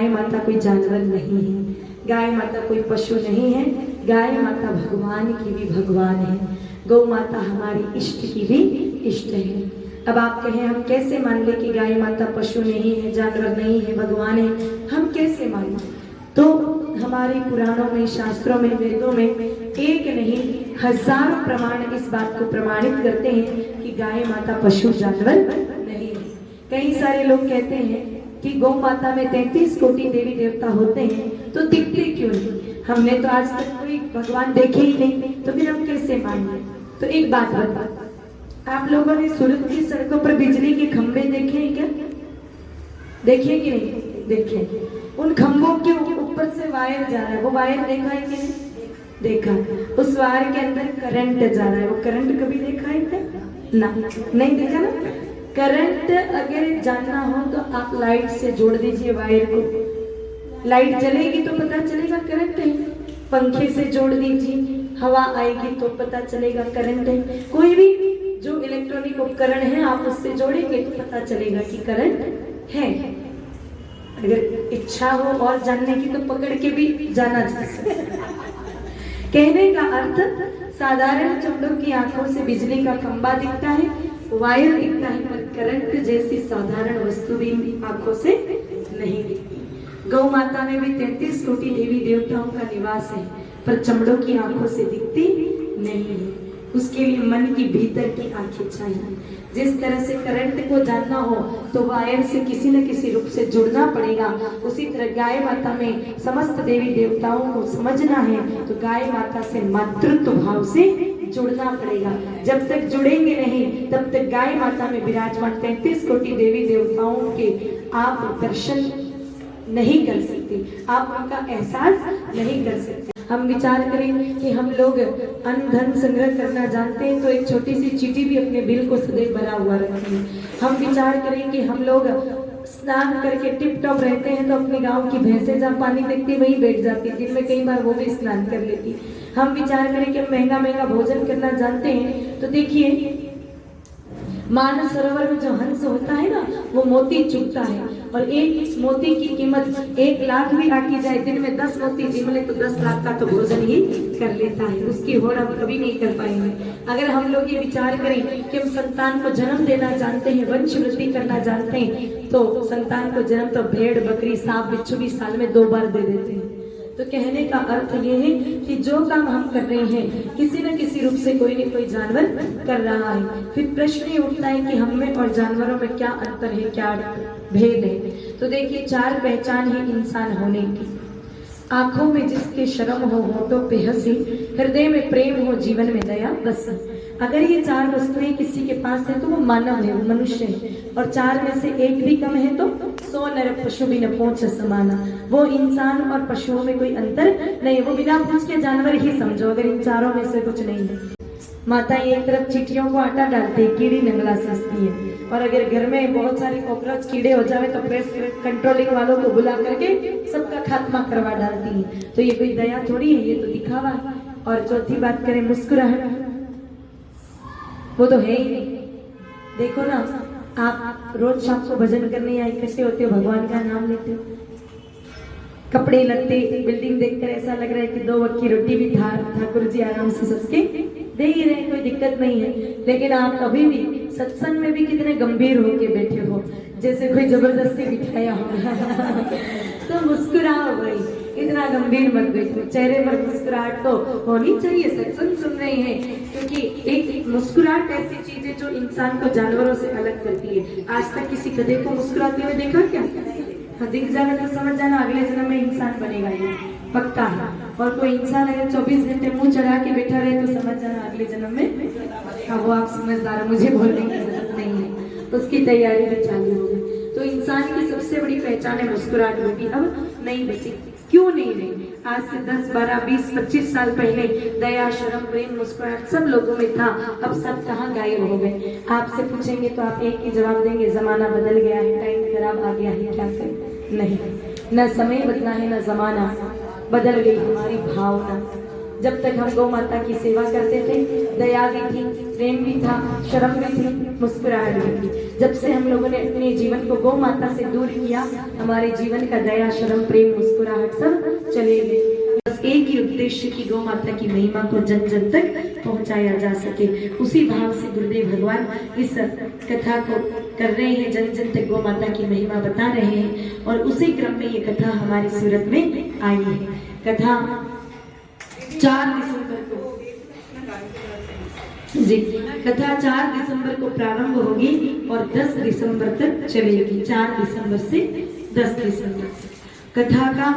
गाय माता कोई जानवर नहीं है, गाय माता कोई पशु नहीं है, गाय माता भगवान की भी भगवान है, गौ माता हमारी इष्ट की भी इष्ट है। अब आप कहें हम कैसे मान ले कि गाय माता पशु नहीं है, जानवर नहीं है, भगवान है, हम कैसे मान लें? तो हमारे पुराणों में, शास्त्रों में, वेदों में एक नहीं हजारों प्रमाण इस बात को प्रमाणित करते हैं कि गाय माता पशु जानवर नहीं है। कई सारे लोग कहते हैं कि गौ माता में 33 कोटि देवी देवता होते हैं, तो दिखते क्यों नहीं? हमने तो आज तक कोई भगवान देखे ही नहीं, तो फिर हम कैसे मानें? तो एक बात बता, आप लोगों ने सूरत की सड़कों पर बिजली के खंभे देखे हैं क्या? देखे कि नहीं देखे? उन खंभों के ऊपर से वायर जा रहा है, वो वायर देखा है कि नहीं देखा? उस वायर के अंदर करंट जा रहा है, वो करंट कभी देखा है क्या? ना, नहीं देखा ना। करंट अगर जानना हो तो आप लाइट से जोड़ दीजिए वायर को, लाइट जलेगी तो पता चलेगा करंट है। पंखे से जोड़ दीजिए, हवा आएगी तो पता चलेगा करंट है। कोई भी जो इलेक्ट्रॉनिक उपकरण है आप उससे जोड़ेंगे तो पता चलेगा कि करंट है। अगर इच्छा हो और जानने की तो पकड़ के भी जाना जा सकता है। कहने का अर्थ, साधारण चमड़ों की आंखों से बिजली का खंभा दिखता है, वायर दिखता है, पर करंट जैसी साधारण वस्तु भी आंखों से नहीं दिखती। गौ माता में भी 33 कोटि देवी देवताओं का निवास है, पर चमड़ों की आंखों से दिखती नहीं है। उसके लिए मन की भीतर की आंखें चाहिए। जिस तरह से करंट को जानना हो तो वायर से किसी न किसी रूप से जुड़ना पड़ेगा, उसी तरह गाय माता में समस्त देवी देवताओं को समझना है तो गाय माता से मातृत्व भाव से जुड़ना पड़ेगा। जब तक जुड़ेंगे नहीं तब तक गाय माता में विराजमान 33 कोटि देवी देवताओं के आप दर्शन नहीं कर सकते, आप उनका एहसास नहीं कर सकते। हम विचार करें कि हम लोग अन्न धन संग्रह करना जानते हैं तो एक छोटी सी चीटी भी अपने बिल को सदैव भरा हुआ रखें। हम विचार करें कि हम लोग स्नान करके टिप टॉप रहते हैं तो अपने गांव की भैंसें जहाँ पानी देखती वहीं बैठ जाती, दिन में कई बार वो भी स्नान कर लेती। हम विचार करें कि हम महंगा महंगा भोजन करना जानते हैं तो देखिए मानस सरोवर में जो हंस होता है ना वो मोती चुगता है, और एक मोती की कीमत 1 लाख भी आकी जाए, दिन में 10 मोती जिम ले तो 10 लाख का तो भोजन ही कर लेता है। उसकी होड़ हम कभी नहीं कर पाएंगे। अगर हम लोग ये विचार करें कि हम संतान को जन्म देना जानते हैं, वंश वृद्धि करना जानते हैं, तो संतान को जन्म तो भेड़ बकरी सांप बिच्छू भी साल में 2 बार दे देते हैं। तो कहने का अर्थ ये है कि जो काम हम कर रहे हैं किसी न किसी रूप से कोई न कोई जानवर कर रहा है। फिर प्रश्न ये उठता है कि हम में और जानवरों में क्या अंतर है, क्या भेद है? तो देखिए 4 पहचान है इंसान होने की। आंखों में जिसके शर्म हो, होठों पे हंसी, हृदय में प्रेम हो, जीवन में दया बस। अगर ये 4 वस्तुएं किसी के पास है तो वो मानव है, वो मनुष्य है, और 4 में से एक भी कम है तो 100 नर पशु भी न पूछ समाना। वो इंसान और पशुओं में कोई अंतर नहीं, वो बिना पूछ के जानवर ही समझो अगर इन 4 में से कुछ नहीं है। माता एक तरफ चींटियों को आटा डालती है, कीड़ी नंगला सस्ती है, और अगर घर में बहुत सारे कॉकरोच कीड़े हो जावे तो प्रेस कंट्रोलिंग वालों को बुला करके सबका खात्मा करवा डालती है। तो ये कोई दया थोड़ी है, ये तो दिखावा। और चौथी बात करें मुस्कुराहट, वो तो है ही नहीं। देखो ना, आप रोज शाम को भजन करने या इकट्ठे होते हो, भगवान का नाम लेते हो, कपड़े लत्ते बिल्डिंग देखकर ऐसा लग रहा है कि 2 वक्त की रोटी भी ठाकुर जी आराम से सबके दे ही रहे, कोई दिक्कत नहीं है। लेकिन आप अभी भी सत्संग में भी कितने गंभीर होके बैठे हो, जैसे कोई जबरदस्ती बिठाया हो। तो मुस्कुराओ भाई, इतना गंभीर मत बैठो, चेहरे पर मुस्कुराहट तो होनी चाहिए। सत्संग सुन रहे हैं क्योंकि एक मुस्कुराहट ऐसी चीज है जो इंसान को जानवरों से अलग करती है। आज तक किसी गधे को मुस्कुराते हुए देखा क्या? हाँ, दिख जाएगा तो समझ जाना अगले जन्म में इंसान बनेगा, ये पक्का है। और कोई इंसान अगर 24 घंटे मुंह चढ़ा के बैठा रहे तो समझ जाना अगले जन्म में, हाँ वो आप समझदार हो, मुझे बोलने की जरूरत नहीं है, उसकी तैयारी भी चालू होगी। तो इंसान की सबसे बड़ी पहचान है मुस्कुराहट, होगी अब नहीं बची। क्यों नहीं रही? आज से 10, 12, 20, 25 साल पहले दया, शर्म, प्रेम, मुस्कुराहट सब लोगों में था, अब सब कहाँ गायब हो गए? आपसे पूछेंगे तो आप एक ही जवाब देंगे, जमाना बदल गया है, टाइम खराब आ गया है, क्या करें? नहीं, न समय बदला है न जमाना, बदल गई हमारी भावना। जब तक हम गौ माता की सेवा करते थे, दया भी थी, प्रेम भी था, शर्म भी थी, मुस्कुराहट भी थी। जब से हम लोगों ने अपने जीवन को गौ माता से दूर किया, हमारे जीवन का दया, शर्म, प्रेम, मुस्कुराहट सब चले गए। बस एक ही उद्देश्य की गौ माता की महिमा को जन जन तक पहुंचाया जा सके। उसी भाव से गुरुदेव भगवान इस कथा को कर रहे हैं, जन जन तक गौ माता की महिमा बता रहे हैं। और उसी क्रम में ये कथा हमारी सूरत में आई है। कथा 4 दिसंबर को जी, कथा 4 दिसंबर को प्रारंभ होगी और 10 दिसंबर तक चलेगी। 4 दिसंबर से 10 दिसंबर। कथा का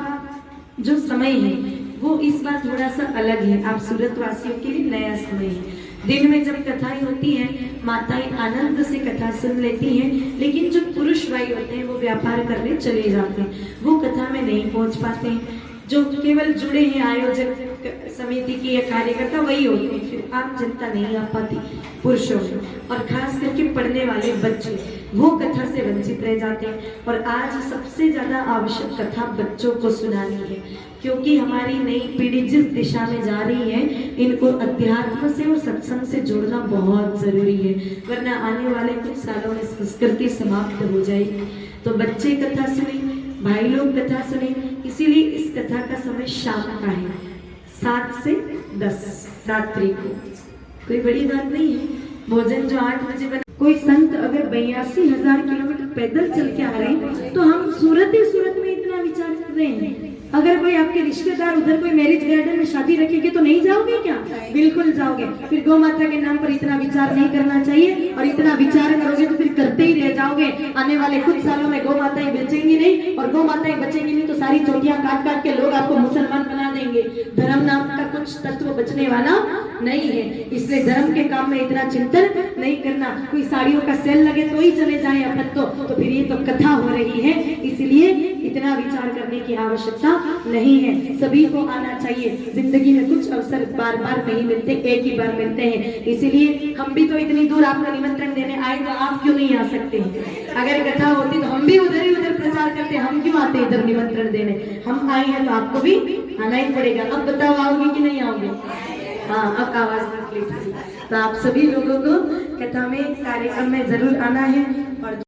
जो समय है वो इस बार थोड़ा सा अलग है। आप सूरत वासियों के लिए नया समय है। दिन में जब कथाएं होती हैं, माताएं आनंद से कथा सुन लेती हैं, लेकिन जो पुरुष भाई होते हैं वो व्यापार करने चले जाते हैं, वो कथा में नहीं पहुंच पाते हैं। जो केवल जुड़े हैं आयोजक समिति के या कार्यकर्ता वही होते हैं, फिर आम जनता नहीं आ पाती पुरुषों में। और खास करके पढ़ने वाले बच्चे वो कथा से वंचित रह जाते हैं। और आज सबसे ज्यादा आवश्यक कथा बच्चों को सुनानी है, क्योंकि हमारी नई पीढ़ी जिस दिशा में जा रही है, इनको अध्यात्म से और सत्संग से जोड़ना बहुत जरूरी है, वरना आने वाले कुछ सालों में संस्कृति समाप्त हो जाएगी। तो बच्चे कथा सुने, भाई लोग कथा सुने, इसीलिए इस कथा का समय शाम का है, 7 से 10 रात्रि को। कोई बड़ी बात नहीं है। भोजन जो 8 बजे बना, कोई संत अगर 82,000 किलोमीटर पैदल चल के आ रहे हैं, तो हम सूरत ही सूरत में इतना विचार कर रहे हैं। अगर कोई आपके रिश्तेदार उधर कोई मैरिज गार्डन में शादी रखेंगे तो नहीं जाओगे क्या? बिल्कुल जाओगे। फिर गौ माता के नाम पर इतना विचार नहीं करना चाहिए, और इतना विचार करोगे तो फिर करते ही रह जाओगे। आने वाले कुछ सालों में गौ माताएं बचेंगी नहीं, और गौ माताएं बचेंगी नहीं तो सारी चोटियां काट काट के लोग आपको मुसलमान बना देंगे। धर्म नाम का कुछ तत्व बचने वाला नहीं है। इसलिए धर्म के काम में इतना चिंतन नहीं करना। कोई साड़ियों का सेल लगे तो ही चले जाए अपन तो फिर ये तो कथा हो रही है, इसलिए इतना विचार करने की आवश्यकता नहीं है। सभी को आना चाहिए। जिंदगी में कुछ अवसर बार बार नहीं मिलते, एक ही बार मिलते हैं। इसीलिए हम भी तो इतनी दूर आपको निमंत्रण देने आए, तो आप क्यों नहीं आ सकते? अगर कथा होती तो हम भी उधर ही उधर प्रचार करते, हम क्यों आते इधर निमंत्रण देने? हम आए हैं तो आपको भी आना ही पड़ेगा। अब बताओ आओगे कि नहीं आओगे? हाँ, अब आवाज निकली। तो आप सभी लोगों को कथा में, कार्यक्रम में जरूर आना है। और